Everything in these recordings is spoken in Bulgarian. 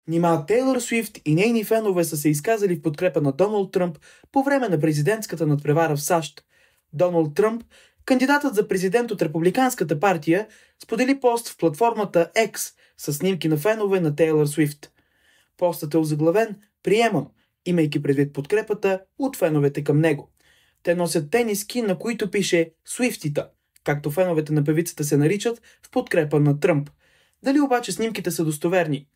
Нима Тейлър Суифт и нейни фенове са се изказали в подкрепа на Доналд Тръмп по време на президентската надпревара в САЩ. Доналд Тръмп, кандидатът за президент от Републиканската партия, сподели пост в платформата X с снимки на фенове на Тейлър Суифт. Постът е озаглавен «Приемам», имайки предвид подкрепата от феновете към него. Те носят тениски, на които пише «Суифтита», както феновете на певицата се наричат, в подкрепа на Тръмп. Дали обаче снимките са достоверни?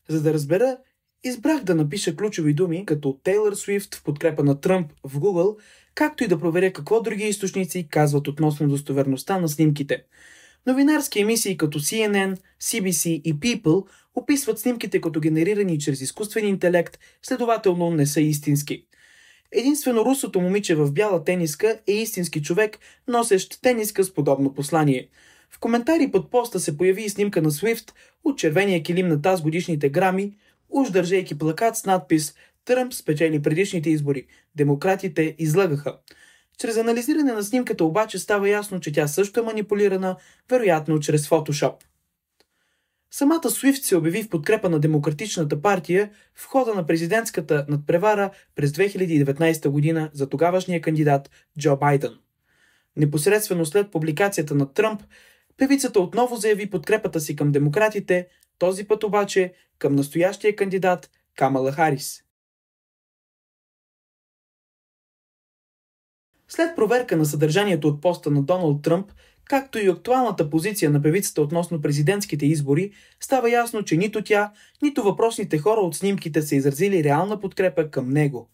За да разбера, избрах да напиша ключови думи като Тейлър Суифт в подкрепа на Тръмп в Google, както и да проверя какво други източници казват относно достоверността на снимките. Новинарски емисии като CNN, CBC и People описват снимките като генерирани чрез изкуствен интелект, следователно не са истински. Единствено русото момиче в бяла тениска е истински човек, носещ тениска с подобно послание. В коментари под поста се появи и снимка на Суифт от червения килим на тазгодишните Грами, уж държейки плакат с надпис «Тръмп спечели предишните избори. Демократите излъгаха». Чрез анализиране на снимката обаче става ясно, че тя също е манипулирана, вероятно чрез фотошоп. Самата Суифт се обяви в подкрепа на Демократичната партия в хода на президентската надпревара през 2019 година за тогавашния кандидат Джо Байден. Непосредствено след публикацията на Тръмп, певицата отново заяви подкрепата си към демократите, този път обаче към настоящия кандидат Камала Харис. След проверка на съдържанието от поста на Доналд Тръмп, както и актуалната позиция на певицата относно президентските избори, става ясно, че нито тя, нито въпросните хора от снимките са изразили реална подкрепа към него.